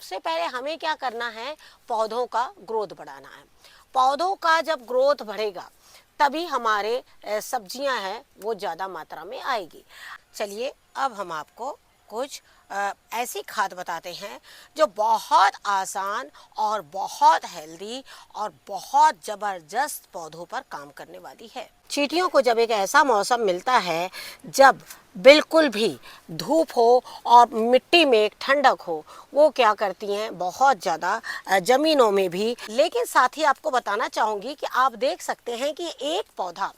सबसे पहले हमें क्या करना है, पौधों का ग्रोथ बढ़ाना है। पौधों का जब ग्रोथ बढ़ेगा तभी हमारे सब्जियां हैं वो ज़्यादा मात्रा में आएगी। चलिए अब हम आपको कुछ ऐसी खाद बताते हैं जो बहुत आसान और बहुत हेल्दी और बहुत ज़बरदस्त पौधों पर काम करने वाली है। चींटियों को जब एक ऐसा मौसम मिलता है जब बिल्कुल भी धूप हो और मिट्टी में एक ठंडक हो, वो क्या करती हैं, बहुत ज़्यादा ज़मीनों में भी। लेकिन साथ ही आपको बताना चाहूँगी कि आप देख सकते हैं कि एक पौधा,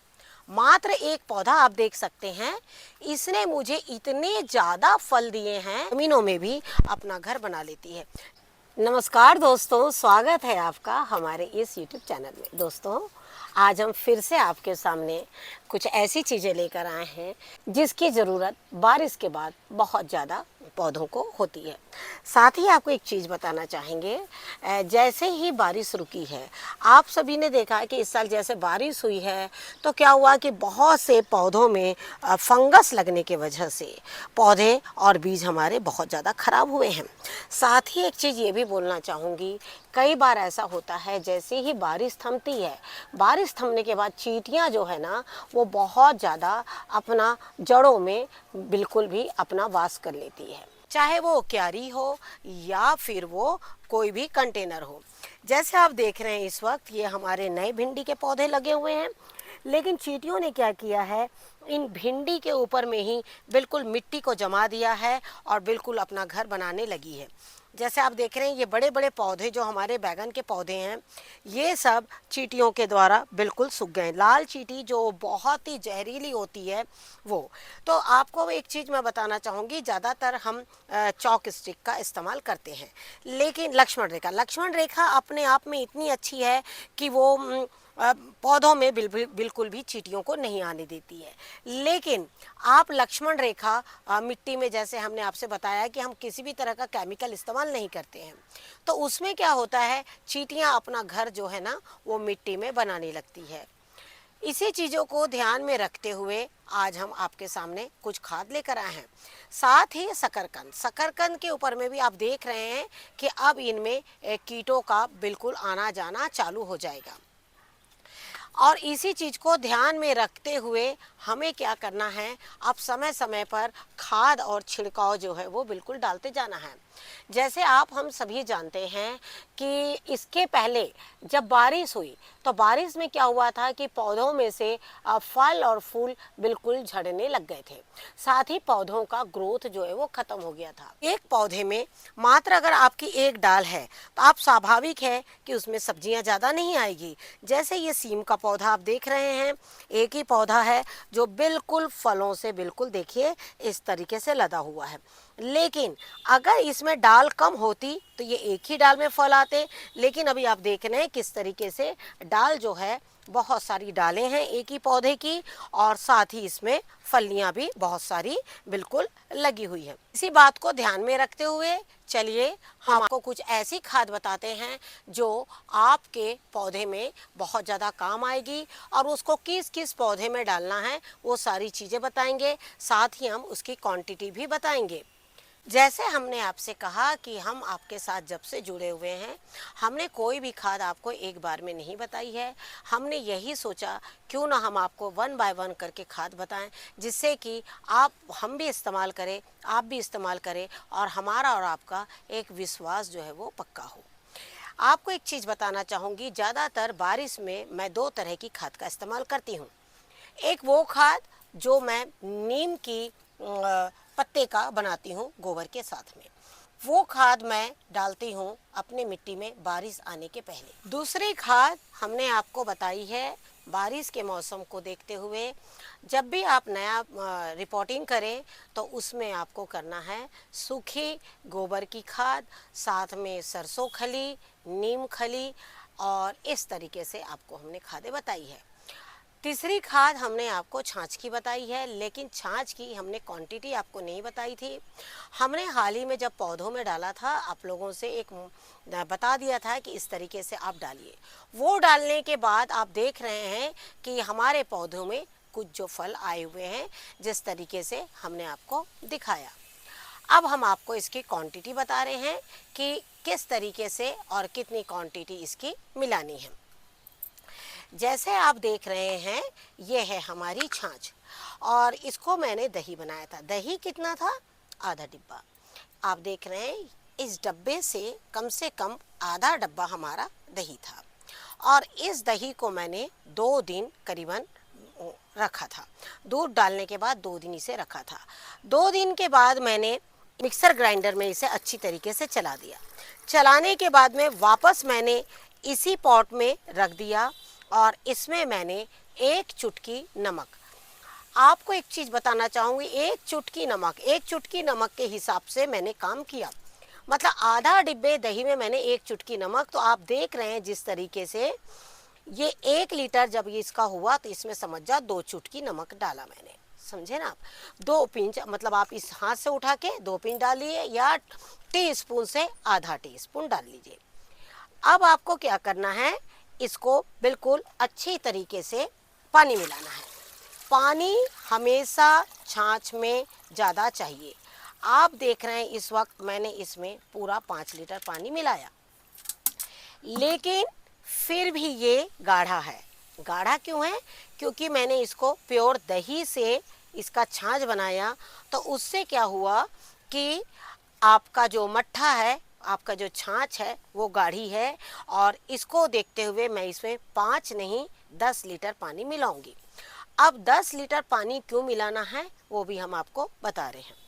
मात्र एक पौधा आप देख सकते हैं, इसने मुझे इतने ज़्यादा फल दिए हैं, ज़मीनों में भी अपना घर बना लेती है। नमस्कार दोस्तों, स्वागत है आपका हमारे इस YouTube चैनल में। दोस्तों, आज हम फिर से आपके सामने कुछ ऐसी चीज़ें लेकर आए हैं जिसकी ज़रूरत बारिश के बाद बहुत ज़्यादा पौधों को होती है। साथ ही आपको एक चीज़ बताना चाहेंगे, जैसे ही बारिश रुकी है, आप सभी ने देखा है कि इस साल जैसे बारिश हुई है तो क्या हुआ कि बहुत से पौधों में फंगस लगने की वजह से पौधे और बीज हमारे बहुत ज़्यादा ख़राब हुए हैं। साथ ही एक चीज़ ये भी बोलना चाहूँगी, कई बार ऐसा होता है जैसे ही बारिश थमती है, बारिश थमने के बाद चींटियाँ जो है ना वो बहुत ज़्यादा अपना जड़ों में बिल्कुल भी अपना वास कर लेती है, चाहे वो क्यारी हो या फिर वो कोई भी कंटेनर हो। जैसे आप देख रहे हैं इस वक्त ये हमारे नए भिंडी के पौधे लगे हुए हैं, लेकिन चींटियों ने क्या किया है, इन भिंडी के ऊपर में ही बिल्कुल मिट्टी को जमा दिया है और बिल्कुल अपना घर बनाने लगी है। जैसे आप देख रहे हैं ये बड़े बड़े पौधे जो हमारे बैगन के पौधे हैं, ये सब चींटियों के द्वारा बिल्कुल सूख गए। लाल चींटी जो बहुत ही जहरीली होती है वो। तो आपको एक चीज़ मैं बताना चाहूँगी, ज़्यादातर हम चॉक स्टिक का इस्तेमाल करते हैं, लेकिन लक्ष्मण रेखा अपने आप में इतनी अच्छी है कि वो पौधों में बिल्कुल भी चींटियों को नहीं आने देती है। लेकिन आप लक्ष्मण रेखा मिट्टी में, जैसे हमने आपसे बताया कि हम किसी भी तरह का केमिकल इस्तेमाल नहीं करते हैं, तो उसमें क्या होता है, चींटियां अपना घर जो है ना वो मिट्टी में बनाने लगती है। इसी चीज़ों को ध्यान में रखते हुए आज हम आपके सामने कुछ खाद लेकर आए हैं। साथ ही शकरकंद के ऊपर में भी आप देख रहे हैं कि अब इनमें कीटों का बिल्कुल आना जाना चालू हो जाएगा। और इसी चीज़ को ध्यान में रखते हुए हमें क्या करना है, अब समय समय पर खाद और छिड़काव जो है वो बिल्कुल डालते जाना है। जैसे आप हम सभी जानते हैं कि इसके पहले जब बारिश हुई तो बारिश में क्या हुआ था कि पौधों में से फल और फूल बिल्कुल झड़ने लग गए थे। साथ ही पौधों का ग्रोथ जो है वो ख़त्म हो गया था। एक पौधे में मात्र अगर आपकी एक डाल है तो आप स्वाभाविक है कि उसमें सब्जियां ज़्यादा नहीं आएगी। जैसे ये सीम का पौधा आप देख रहे हैं, एक ही पौधा है जो बिल्कुल फलों से बिल्कुल देखिए इस तरीके से लदा हुआ है। लेकिन अगर इसमें डाल कम होती तो ये एक ही डाल में फल आते, लेकिन अभी आप देख रहे हैं किस तरीके से डाल जो है, बहुत सारी डालें हैं एक ही पौधे की, और साथ ही इसमें फलियां भी बहुत सारी बिल्कुल लगी हुई है। इसी बात को ध्यान में रखते हुए चलिए हम आपको कुछ ऐसी खाद बताते हैं जो आपके पौधे में बहुत ज़्यादा काम आएगी, और उसको किस किस पौधे में डालना है वो सारी चीज़ें बताएंगे, साथ ही हम उसकी क्वांटिटी भी बताएंगे। जैसे हमने आपसे कहा कि हम आपके साथ जब से जुड़े हुए हैं, हमने कोई भी खाद आपको एक बार में नहीं बताई है। हमने यही सोचा क्यों ना हम आपको वन बाय वन करके खाद बताएं, जिससे कि हम भी इस्तेमाल करें, आप भी इस्तेमाल करें, और हमारा और आपका एक विश्वास जो है वो पक्का हो। आपको एक चीज़ बताना चाहूँगी, ज़्यादातर बारिश में मैं 2 तरह की खाद का इस्तेमाल करती हूँ। एक वो खाद जो मैं नीम की पत्ते का बनाती हूँ गोबर के साथ में, वो खाद मैं डालती हूँ अपने मिट्टी में बारिश आने के पहले। दूसरी खाद हमने आपको बताई है बारिश के मौसम को देखते हुए, जब भी आप नया रिपोर्टिंग करें तो उसमें आपको करना है सूखी गोबर की खाद, साथ में सरसों खली, नीम खली, और इस तरीके से आपको हमने खादें बताई है। तीसरी खाद हमने आपको छाछ की बताई है, लेकिन छाछ की हमने क्वांटिटी आपको नहीं बताई थी। हमने हाल ही में जब पौधों में डाला था, आप लोगों से एक बता दिया था कि इस तरीके से आप डालिए। वो डालने के बाद आप देख रहे हैं कि हमारे पौधों में कुछ जो फल आए हुए हैं, जिस तरीके से हमने आपको दिखाया। अब हम आपको इसकी क्वांटिटी बता रहे हैं कि किस तरीके से और कितनी क्वांटिटी इसकी मिलानी है। जैसे आप देख रहे हैं, ये है हमारी छाछ और इसको मैंने दही बनाया था। दही कितना था? आधा डिब्बा। आप देख रहे हैं इस डब्बे से कम आधा डब्बा हमारा दही था और इस दही को मैंने 2 दिन करीबन रखा था। दूध डालने के बाद 2 दिन इसे रखा था। 2 दिन के बाद मैंने मिक्सर ग्राइंडर में इसे अच्छी तरीके से चला दिया। चलाने के बाद में वापस मैंने इसी पॉट में रख दिया और इसमें मैंने 1 चुटकी नमक, आपको एक चीज़ बताना चाहूँगी, 1 चुटकी नमक के हिसाब से मैंने काम किया। मतलब आधा डिब्बे दही में मैंने 1 चुटकी नमक, तो आप देख रहे हैं जिस तरीके से ये 1 लीटर जब ये इसका हुआ तो इसमें समझ जा 2 चुटकी नमक डाला मैंने, समझे ना आप। 2 पिंच, मतलब आप इस हाथ से उठा के 2 पिंच डालिए या टीस्पून से आधा टीस्पून डाल लीजिए। अब आपको क्या करना है, इसको बिल्कुल अच्छी तरीके से पानी मिलाना है। पानी हमेशा छाछ में ज़्यादा चाहिए। आप देख रहे हैं इस वक्त मैंने इसमें पूरा 5 लीटर पानी मिलाया, लेकिन फिर भी ये गाढ़ा है। गाढ़ा क्यों है? क्योंकि मैंने इसको प्योर दही से इसका छाछ बनाया, तो उससे क्या हुआ कि आपका जो मट्ठा है, आपका जो छाछ है वो गाढ़ी है और इसको देखते हुए मैं इसमें 5 नहीं 10 लीटर पानी मिलाऊंगी। अब 10 लीटर पानी क्यों मिलाना है वो भी हम आपको बता रहे हैं।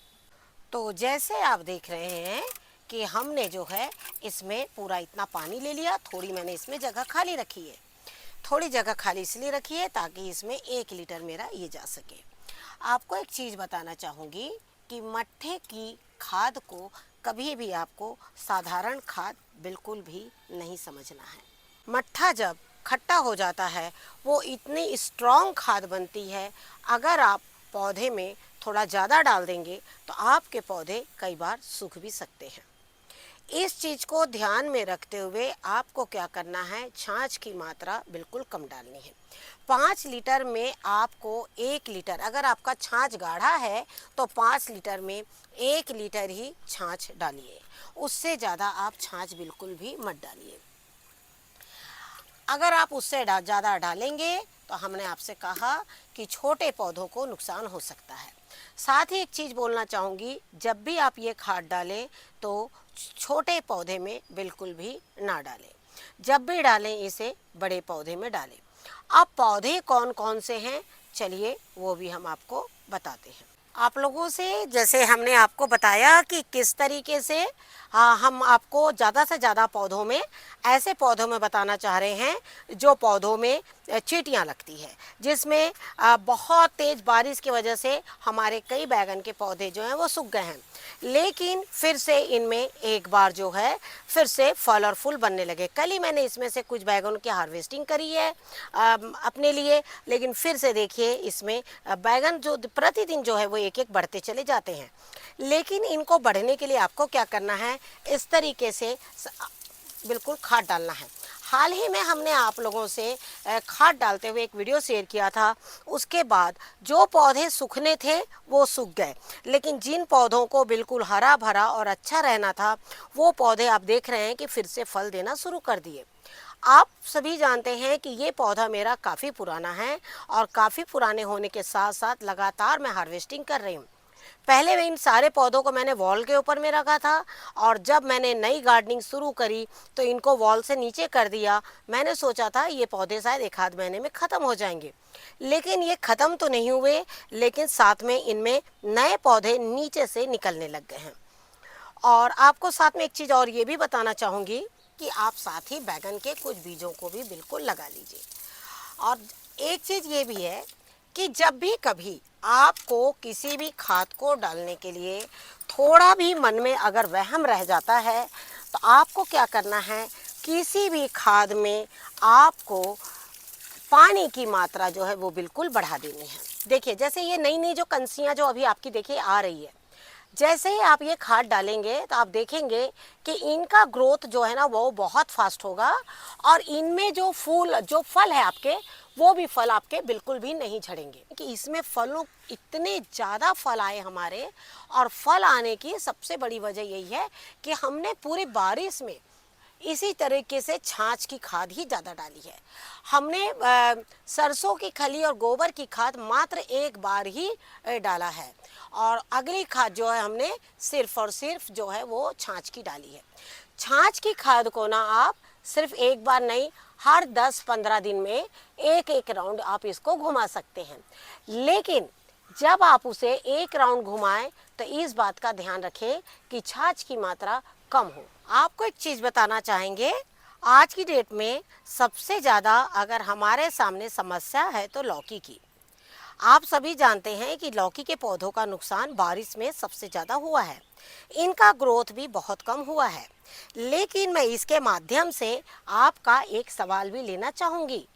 तो जैसे आप देख रहे हैं कि हमने जो है इसमें पूरा इतना पानी ले लिया। थोड़ी मैंने इसमें जगह खाली रखी है, थोड़ी जगह खाली इसलिए रखी है ताकि इसमें 1 लीटर मेरा ये जा सके। आपको एक चीज़ बताना चाहूँगी कि मट्ठे की खाद को कभी भी आपको साधारण खाद बिल्कुल भी नहीं समझना है। मट्ठा जब खट्टा हो जाता है वो इतनी स्ट्रॉन्ग खाद बनती है, अगर आप पौधे में थोड़ा ज़्यादा डाल देंगे तो आपके पौधे कई बार सूख भी सकते हैं। इस चीज़ को ध्यान में रखते हुए आपको क्या करना है, छाछ की मात्रा बिल्कुल कम डालनी है। 5 लीटर में आपको 1 लीटर, अगर आपका छाछ गाढ़ा है तो 5 लीटर में 1 लीटर ही छाछ डालिए, उससे ज़्यादा आप छाछ बिल्कुल भी मत डालिए। अगर आप उससे ज़्यादा डालेंगे तो हमने आपसे कहा कि छोटे पौधों को नुकसान हो सकता है। साथ ही एक चीज़ बोलना चाहूँगी, जब भी आप ये खाद डालें तो छोटे पौधे में बिल्कुल भी ना डालें, जब भी डालें इसे बड़े पौधे में डालें। अब पौधे कौन कौन से हैं चलिए वो भी हम आपको बताते हैं। आप लोगों से जैसे हमने आपको बताया कि किस तरीके से हम आपको ज़्यादा से ज़्यादा पौधों में, ऐसे पौधों में बताना चाह रहे हैं जो पौधों में चींटियाँ लगती है, जिसमें बहुत तेज़ बारिश की वजह से हमारे कई बैगन के पौधे जो हैं वो सूख गए हैं, लेकिन फिर से इनमें एक बार जो है फिर से फल और फूल बनने लगे। कल ही मैंने इसमें से कुछ बैगन की हार्वेस्टिंग करी है अपने लिए, लेकिन फिर से देखिए इसमें बैगन जो प्रतिदिन जो है वो एक एक बढ़ते चले जाते हैं। लेकिन इनको बढ़ने के लिए आपको क्या करना है, इस तरीके से बिल्कुल खाद डालना है। हाल ही में हमने आप लोगों से खाद डालते हुए एक वीडियो शेयर किया था। उसके बाद जो पौधे सूखने थे वो सूख गए, लेकिन जिन पौधों को बिल्कुल हरा भरा और अच्छा रहना था वो पौधे आप देख रहे हैं कि फिर से फल देना शुरू कर दिए। आप सभी जानते हैं कि ये पौधा मेरा काफ़ी पुराना है और काफ़ी पुराने होने के साथ साथ लगातार मैं हार्वेस्टिंग कर रही हूँ। पहले इन सारे पौधों को मैंने वॉल के ऊपर में रखा था और जब मैंने नई गार्डनिंग शुरू करी तो इनको वॉल से नीचे कर दिया। मैंने सोचा था ये पौधे शायद 1 आध महीने में ख़त्म हो जाएंगे, लेकिन ये ख़त्म तो नहीं हुए, लेकिन साथ में इनमें नए पौधे नीचे से निकलने लग गए हैं। और आपको साथ में एक चीज़ और ये भी बताना चाहूँगी कि आप साथ ही बैगन के कुछ बीजों को भी बिल्कुल लगा लीजिए। और एक चीज़ ये भी है कि जब भी कभी आपको किसी भी खाद को डालने के लिए थोड़ा भी मन में अगर वहम रह जाता है तो आपको क्या करना है, किसी भी खाद में आपको पानी की मात्रा जो है वो बिल्कुल बढ़ा देनी है। देखिए जैसे ये नई नई जो कंसियाँ जो अभी आपकी देखिए आ रही है, जैसे ही आप ये खाद डालेंगे तो आप देखेंगे कि इनका ग्रोथ जो है ना वो बहुत फास्ट होगा और इनमें जो फल है आपके वो भी फल आपके बिल्कुल भी नहीं झड़ेंगे। कि इसमें फलों इतने ज़्यादा फल आए हमारे, और फल आने की सबसे बड़ी वजह यही है कि हमने पूरी बारिश में इसी तरीके से छाछ की खाद ही ज़्यादा डाली है। हमने सरसों की खली और गोबर की खाद मात्र एक बार ही डाला है, और अगली खाद जो है हमने सिर्फ और सिर्फ जो है वो छाछ की डाली है। छाछ की खाद को ना आप सिर्फ एक बार नहीं, हर 10-15 दिन में एक एक राउंड आप इसको घुमा सकते हैं। लेकिन जब आप उसे एक राउंड घुमाएं तो इस बात का ध्यान रखें कि छाछ की मात्रा कम हो। आपको एक चीज़ बताना चाहेंगे, आज की डेट में सबसे ज़्यादा अगर हमारे सामने समस्या है तो लौकी की। आप सभी जानते हैं कि लौकी के पौधों का नुकसान बारिश में सबसे ज़्यादा हुआ है। इनका ग्रोथ भी बहुत कम हुआ है। लेकिन मैं इसके माध्यम से आपका एक सवाल भी लेना चाहूँगी।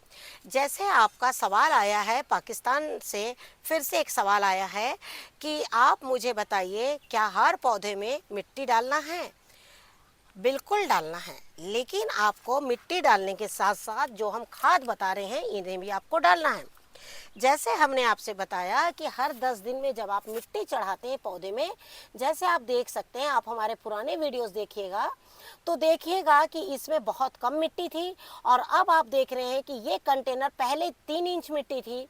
जैसे आपका सवाल आया है पाकिस्तान से, फिर से एक सवाल आया है कि आप मुझे बताइए, क्या हर पौधे में मिट्टी डालना है? बिल्कुल डालना है, लेकिन आपको मिट्टी डालने के साथ साथ जो हम खाद बता रहे हैं इन्हें भी आपको डालना है। जैसे हमने आपसे बताया कि हर 10 दिन में जब आप मिट्टी चढ़ाते हैं पौधे में, जैसे आप देख सकते हैं, आप हमारे पुराने वीडियोस देखिएगा तो देखिएगा कि इसमें बहुत कम मिट्टी थी, और अब आप देख रहे हैं कि ये कंटेनर पहले 3 इंच मिट्टी थी,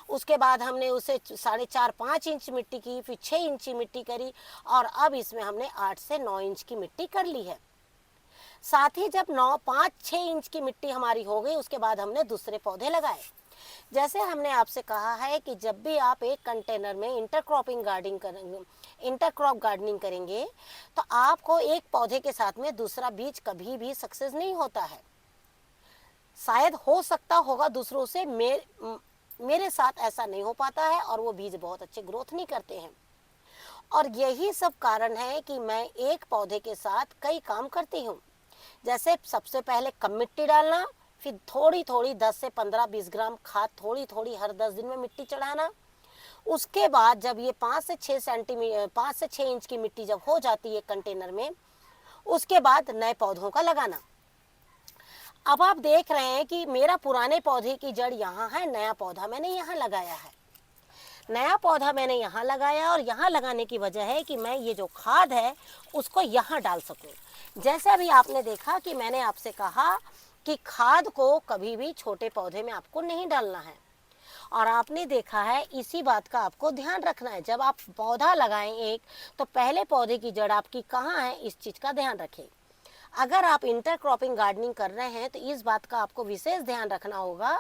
उसके बाद हमने उसे 4.5-5 इंच मिट्टी की, फिर 6 इंच की मिट्टी करी, और अब इसमें हमने 8 से 9 इंच की मिट्टी कर ली है। साथ ही जब 5-6 इंच की मिट्टी हमारी हो गई, उसके बाद हमने दूसरे पौधे लगाए। जैसे हमने आपसे कहा है कि जब भी आप एक कंटेनर में इंटरक्रॉप गार्डनिंग करेंगे तो आपको एक पौधे के साथ में दूसरा बीज कभी भी सक्सेस नहीं होता है। शायद हो सकता होगा दूसरों से, मेरे साथ ऐसा नहीं हो पाता है, और वो बीज बहुत अच्छे ग्रोथ नहीं करते हैं। और यही सब कारण है कि मैं एक पौधे के साथ कई काम करती हूँ। जैसे सबसे पहले कम मिट्टी डालना, फिर थोड़ी थोड़ी 10 से 15-20 ग्राम खाद थोड़ी थोड़ी हर 10 दिन में मिट्टी चढ़ाना। उसके बाद जब ये 5 से 6 इंच की मिट्टी जब हो जाती है कंटेनर में, उसके बाद नए पौधों का लगाना। अब आप देख रहे हैं कि मेरा पुराने पौधे की जड़ यहाँ है, नया पौधा मैंने यहाँ लगाया है। नया पौधा मैंने यहाँ लगाया, और यहाँ लगाने की वजह है कि मैं ये जो खाद है उसको यहाँ डाल सकूँ। जैसे अभी आपने देखा कि मैंने आपसे कहा कि खाद को कभी भी छोटे पौधे में आपको नहीं डालना है, और आपने देखा है इसी बात का आपको ध्यान रखना है। जब आप पौधा लगाएं एक, तो पहले पौधे की जड़ आपकी कहाँ है, इस चीज़ का ध्यान रखें। अगर आप इंटरक्रॉपिंग गार्डनिंग कर रहे हैं तो इस बात का आपको विशेष ध्यान रखना होगा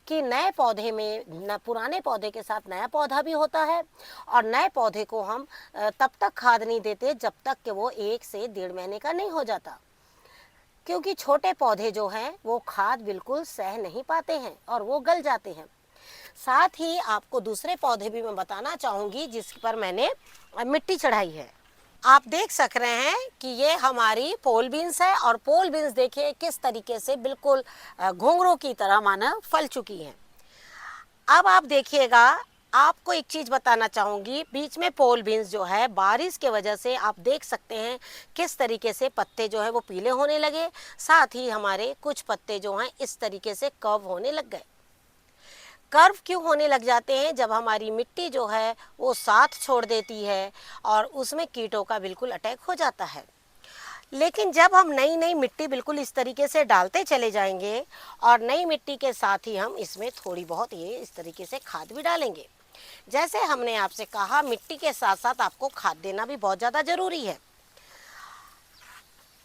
कि नए पौधे में पुराने पौधे के साथ नया पौधा भी होता है, और नए पौधे को हम तब तक खाद नहीं देते जब तक कि वो 1 से 1.5 महीने का नहीं हो जाता, क्योंकि छोटे पौधे जो हैं वो खाद बिल्कुल सह नहीं पाते हैं और वो गल जाते हैं। साथ ही आपको दूसरे पौधे भी मैं बताना चाहूँगी जिस पर मैंने मिट्टी चढ़ाई है। आप देख सक रहे हैं कि ये हमारी पोल बीन्स है, और पोल बीन्स देखिए किस तरीके से बिल्कुल घुंघरू की तरह माना फल चुकी हैं। अब आप देखिएगा, आपको एक चीज़ बताना चाहूँगी, बीच में पोल बीन्स जो है बारिश के वजह से आप देख सकते हैं किस तरीके से पत्ते जो है वो पीले होने लगे, साथ ही हमारे कुछ पत्ते जो हैं इस तरीके से कर्व होने लग गए। कर्व क्यों होने लग जाते हैं? जब हमारी मिट्टी जो है वो साथ छोड़ देती है और उसमें कीटों का बिल्कुल अटैक हो जाता है। लेकिन जब हम नई नई मिट्टी बिल्कुल इस तरीके से डालते चले जाएंगे, और नई मिट्टी के साथ ही हम इसमें थोड़ी बहुत ये इस तरीके से खाद भी डालेंगे। जैसे हमने आपसे कहा, मिट्टी के साथ साथ आपको खाद देना भी बहुत ज़्यादा ज़रूरी है।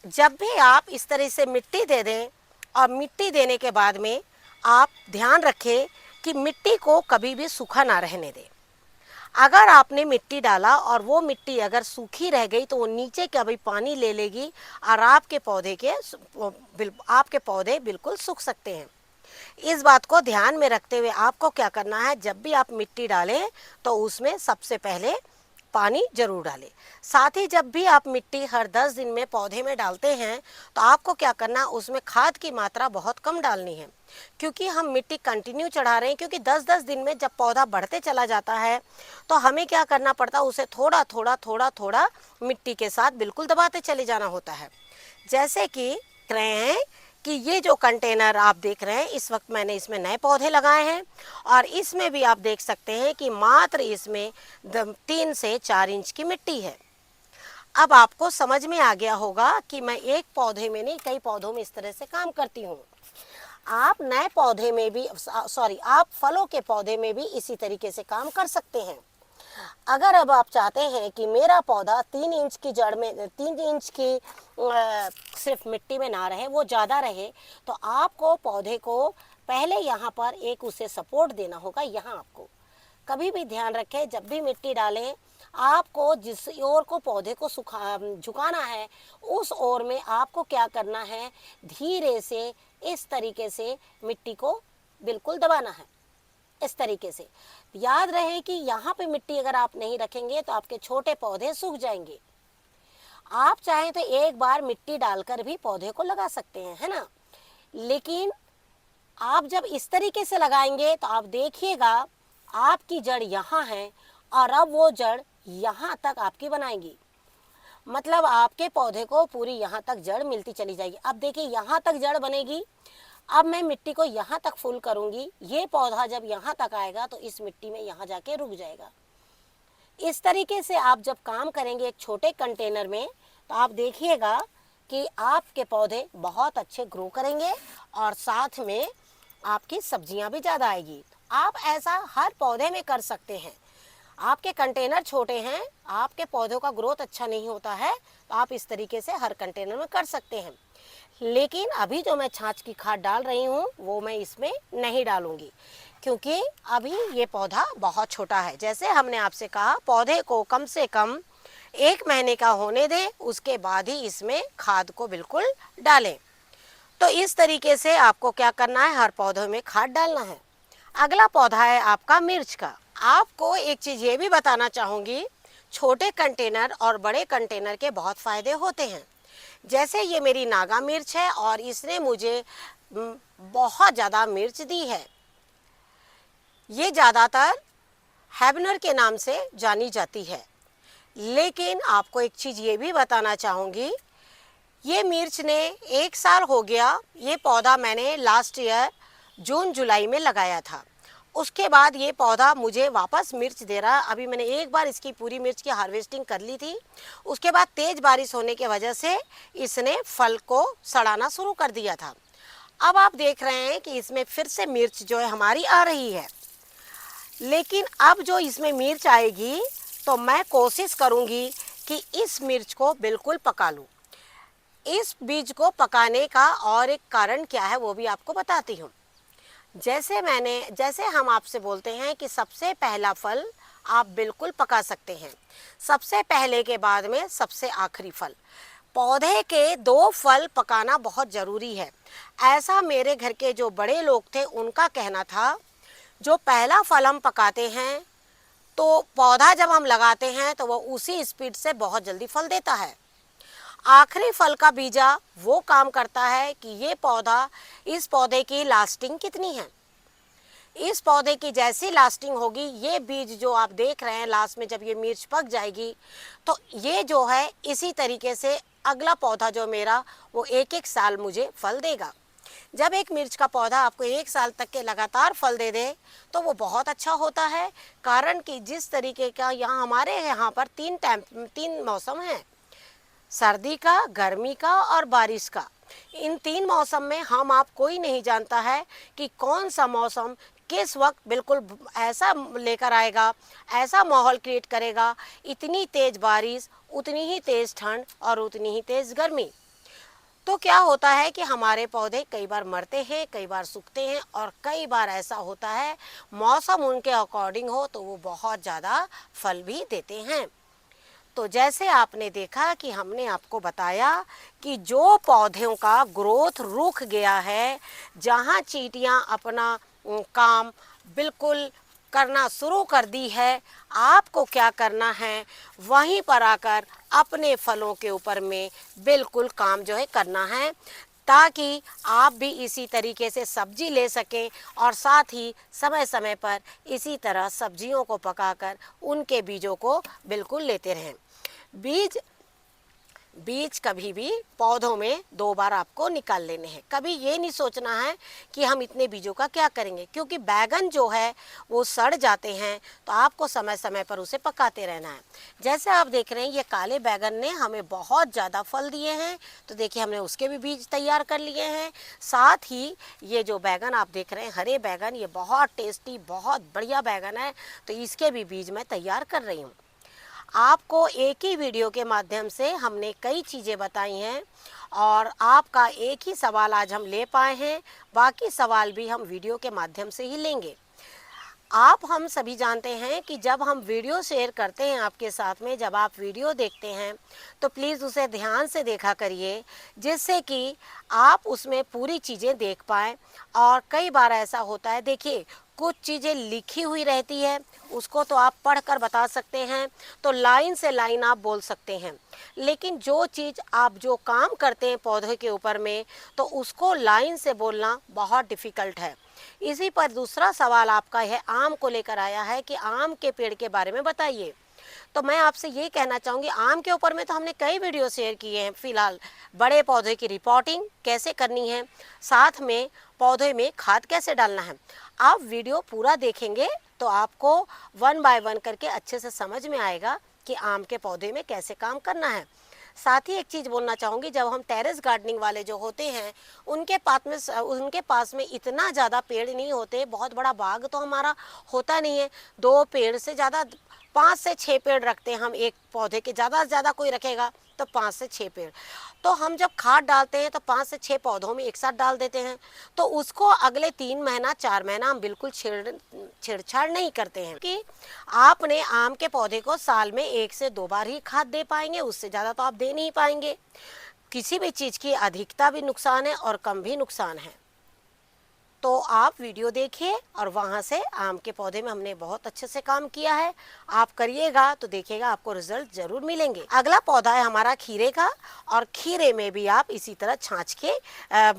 जब भी आप इस तरह से मिट्टी दे दें, और मिट्टी देने के बाद में आप ध्यान रखें कि मिट्टी को कभी भी सूखा ना रहने दें। अगर आपने मिट्टी डाला और वो मिट्टी अगर सूखी रह गई तो वो नीचे का भी पानी ले लेगी, और आपके पौधे बिल्कुल सूख सकते हैं। इस बात को ध्यान में रखते हुए आपको क्या करना है, जब भी आप मिट्टी डालें तो उसमें सबसे पहले पानी जरूर डालें। साथ ही जब भी आप मिट्टी हर 10 दिन में पौधे में डालते हैं तो आपको क्या करना है, उसमें खाद की मात्रा बहुत कम डालनी है, क्योंकि हम मिट्टी कंटिन्यू चढ़ा रहे हैं। क्योंकि 10-10 दिन में जब पौधा बढ़ते चला जाता है तो हमें क्या करना पड़ता है, उसे थोड़ा थोड़ा मिट्टी के साथ बिल्कुल दबाते चले जाना होता है। जैसे कि रहे हैं कि ये जो कंटेनर आप देख रहे हैं, इस वक्त मैंने इसमें नए पौधे लगाए हैं और इसमें भी आप देख सकते हैं कि मात्र इसमें 3 से 4 इंच की मिट्टी है। अब आपको समझ में आ गया होगा कि मैं एक पौधे में नहीं, कई पौधों में इस तरह से काम करती हूँ। आप नए पौधे में भी आप फलों के पौधे में भी इसी तरीके से काम कर सकते हैं। अगर अब आप चाहते हैं कि मेरा पौधा 3 इंच की जड़ में, 3 इंच की सिर्फ मिट्टी में ना रहे, वो ज़्यादा रहे, तो आपको पौधे को पहले यहाँ पर एक उसे सपोर्ट देना होगा। यहाँ आपको कभी भी ध्यान रखें, जब भी मिट्टी डालें, आपको जिस ओर को पौधे को झुकाना है, उस ओर में आपको क्या करना है, धीरे से इस तरीके से मिट्टी को बिल्कुल दबाना है। इस तरीके से याद रहे कि यहाँ पे मिट्टी अगर आप नहीं रखेंगे तो आपके छोटे पौधे सूख जाएंगे। आप चाहें तो एक बार मिट्टी डालकर भी पौधे को लगा सकते हैं, है ना। लेकिन आप जब इस तरीके से लगाएंगे तो आप देखिएगा आपकी जड़ यहाँ है और अब वो जड़ यहाँ तक आपकी बनाएंगी, मतलब आपके पौधे को पूरी यहाँ तक जड़ मिलती चली जाएगी। अब देखिए यहाँ तक जड़ बनेगी। अब मैं मिट्टी को यहाँ तक फुल करूँगी, ये पौधा जब यहाँ तक आएगा तो इस मिट्टी में यहाँ जाके रुक जाएगा। इस तरीके से आप जब काम करेंगे एक छोटे कंटेनर में, तो आप देखिएगा कि आपके पौधे बहुत अच्छे ग्रो करेंगे और साथ में आपकी सब्जियां भी ज़्यादा आएगी। आप ऐसा हर पौधे में कर सकते हैं। आपके कंटेनर छोटे हैं, आपके पौधों का ग्रोथ अच्छा नहीं होता है, तो आप इस तरीके से हर कंटेनर में कर सकते हैं। लेकिन अभी जो मैं छाछ की खाद डाल रही हूँ वो मैं इसमें नहीं डालूंगी, क्योंकि अभी ये पौधा बहुत छोटा है। जैसे हमने आपसे कहा, पौधे को कम से कम 1 महीने का होने दें, उसके बाद ही इसमें खाद को बिल्कुल डालें। तो इस तरीके से आपको क्या करना है, हर पौधे में खाद डालना है। अगला पौधा है आपका मिर्च का। आपको एक चीज़ ये भी बताना चाहूँगी, छोटे कंटेनर और बड़े कंटेनर के बहुत फ़ायदे होते हैं। जैसे ये मेरी नागा मिर्च है और इसने मुझे बहुत ज़्यादा मिर्च दी है। ये ज़्यादातर हैबनर के नाम से जानी जाती है। लेकिन आपको एक चीज़ ये भी बताना चाहूँगी, ये मिर्च ने 1 साल हो गया। ये पौधा मैंने लास्ट ईयर जून जुलाई में लगाया था। उसके बाद ये पौधा मुझे वापस मिर्च दे रहा। अभी मैंने एक बार इसकी पूरी मिर्च की हार्वेस्टिंग कर ली थी। उसके बाद तेज़ बारिश होने की वजह से इसने फल को सड़ाना शुरू कर दिया था। अब आप देख रहे हैं कि इसमें फिर से मिर्च जो है हमारी आ रही है। लेकिन अब जो इसमें मिर्च आएगी तो मैं कोशिश करूँगी कि इस मिर्च को बिल्कुल पका लूँ। इस बीज को पकाने का और एक कारण क्या है वो भी आपको बताती हूँ। जैसे हम आपसे बोलते हैं कि सबसे पहला फल आप बिल्कुल पका सकते हैं, सबसे पहले के बाद में सबसे आखिरी फल। पौधे के 2 फल पकाना बहुत ज़रूरी है। ऐसा मेरे घर के जो बड़े लोग थे उनका कहना था। जो पहला फल हम पकाते हैं तो पौधा जब हम लगाते हैं तो वो उसी स्पीड से बहुत जल्दी फल देता है। आखिरी फल का बीजा वो काम करता है कि ये पौधा, इस पौधे की लास्टिंग कितनी है। इस पौधे की जैसी लास्टिंग होगी, ये बीज जो आप देख रहे हैं लास्ट में जब ये मिर्च पक जाएगी तो ये जो है इसी तरीके से अगला पौधा जो मेरा वो 1-1 साल मुझे फल देगा। जब एक मिर्च का पौधा आपको 1 साल तक के लगातार फल दे दे तो वो बहुत अच्छा होता है। कारण कि जिस तरीके का हमारे यहाँ पर 3 मौसम हैं, सर्दी का, गर्मी का और बारिश का। इन 3 मौसम में हम आप कोई नहीं जानता है कि कौन सा मौसम किस वक्त बिल्कुल ऐसा लेकर आएगा, ऐसा माहौल क्रिएट करेगा, इतनी तेज़ बारिश, उतनी ही तेज़ ठंड और उतनी ही तेज़ गर्मी। तो क्या होता है कि हमारे पौधे कई बार मरते हैं, कई बार सूखते हैं और कई बार ऐसा होता है मौसम उनके अकॉर्डिंग हो तो वो बहुत ज़्यादा फल भी देते हैं। तो जैसे आपने देखा कि हमने आपको बताया कि जो पौधों का ग्रोथ रुक गया है, जहाँ चींटियाँ अपना काम बिल्कुल करना शुरू कर दी है, आपको क्या करना है, वहीं पर आकर अपने फलों के ऊपर में बिल्कुल काम जो है करना है, ताकि आप भी इसी तरीके से सब्जी ले सकें और साथ ही समय समय पर इसी तरह सब्जियों को पकाकर उनके बीजों को बिल्कुल लेते रहें। बीज बीज कभी भी पौधों में 2 बार आपको निकाल लेने हैं। कभी ये नहीं सोचना है कि हम इतने बीजों का क्या करेंगे, क्योंकि बैगन जो है वो सड़ जाते हैं, तो आपको समय समय पर उसे पकाते रहना है। जैसे आप देख रहे हैं ये काले बैगन ने हमें बहुत ज़्यादा फल दिए हैं, तो देखिए हमने उसके भी बीज तैयार कर लिए हैं। साथ ही ये जो बैगन आप देख रहे हैं हरे बैगन, ये बहुत टेस्टी बहुत बढ़िया बैगन है, तो इसके भी बीज मैं तैयार कर रही हूँ। आपको एक ही वीडियो के माध्यम से हमने कई चीज़ें बताई हैं और आपका एक ही सवाल आज हम ले पाए हैं, बाकी सवाल भी हम वीडियो के माध्यम से ही लेंगे। आप हम सभी जानते हैं कि जब हम वीडियो शेयर करते हैं आपके साथ में, जब आप वीडियो देखते हैं तो प्लीज़ उसे ध्यान से देखा करिए, जिससे कि आप उसमें पूरी चीज़ें देख पाएँ। और कई बार ऐसा होता है, देखिए कुछ चीज़ें लिखी हुई रहती है, उसको तो आप पढ़कर बता सकते हैं, तो लाइन से लाइन आप बोल सकते हैं, लेकिन जो चीज़ आप जो काम करते हैं पौधे के ऊपर में, तो उसको लाइन से बोलना बहुत डिफ़िकल्ट है। इसी पर दूसरा सवाल आपका है, आम को लेकर आया है कि आम के पेड़ के बारे में बताइए। तो मैं आपसे ये कहना चाहूँगी, आम के ऊपर में तो हमने कई वीडियो शेयर किए हैं। फिलहाल बड़े पौधे की रिपोर्टिंग कैसे करनी है, साथ में पौधे में खाद कैसे डालना है। आप वीडियो पूरा देखेंगे तो आपको 1 बाय 1 करके अच्छे से समझ में आएगा कि आम के पौधे में कैसे काम करना है। साथ ही एक चीज़ बोलना चाहूँगी, जब हम टेरेस गार्डनिंग वाले जो होते हैं उनके पास में इतना ज़्यादा पेड़ नहीं होते, बहुत बड़ा बाग तो हमारा होता नहीं है। 2 पेड़ से ज़्यादा 5 से 6 पेड़ रखते हैं हम एक पौधे के, ज़्यादा से ज़्यादा कोई रखेगा तो 5 से 6 पेड़। तो हम जब खाद डालते हैं तो 5 से 6 पौधों में एक साथ डाल देते हैं, तो उसको अगले 3 महीना 4 महीना हम बिल्कुल छेड़छाड़ नहीं करते हैं कि आपने आम के पौधे को साल में 1 से 2 बार ही खाद दे पाएंगे, उससे ज़्यादा तो आप दे नहीं पाएंगे। किसी भी चीज़ की अधिकता भी नुकसान है और कम भी नुकसान है। तो आप वीडियो देखिए और वहाँ से आम के पौधे में हमने बहुत अच्छे से काम किया है, आप करिएगा तो देखिएगा आपको रिजल्ट जरूर मिलेंगे। अगला पौधा है हमारा खीरे का, और खीरे में भी आप इसी तरह छाछ के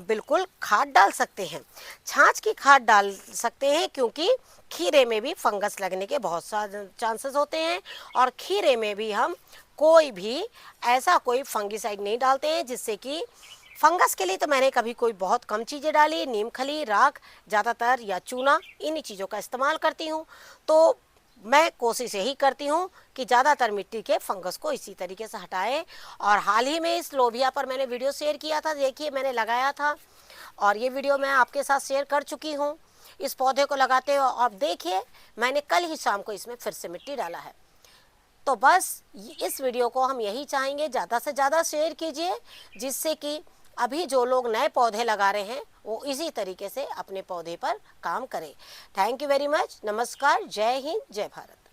बिल्कुल खाद डाल सकते हैं। छाछ की खाद डाल सकते हैं क्योंकि खीरे में भी फंगस लगने के बहुत सारे चांसेस होते हैं, और खीरे में भी हम कोई भी ऐसा कोई फंगिसाइड नहीं डालते हैं जिससे कि फंगस के लिए तो मैंने कभी कोई बहुत कम चीज़ें डाली, नीम खली, राख ज़्यादातर या चूना, इन्हीं चीज़ों का इस्तेमाल करती हूँ। तो मैं कोशिश यही करती हूँ कि ज़्यादातर मिट्टी के फंगस को इसी तरीके से हटाएं। और हाल ही में इस लोबिया पर मैंने वीडियो शेयर किया था, देखिए मैंने लगाया था और ये वीडियो मैं आपके साथ शेयर कर चुकी हूँ इस पौधे को लगाते हुए। और देखिए मैंने कल ही शाम को इसमें फिर से मिट्टी डाला है। तो बस इस वीडियो को हम यही चाहेंगे ज़्यादा से ज़्यादा शेयर कीजिए, जिससे कि अभी जो लोग नए पौधे लगा रहे हैं वो इसी तरीके से अपने पौधे पर काम करें। Thank you very much. नमस्कार, जय हिंद, जय भारत।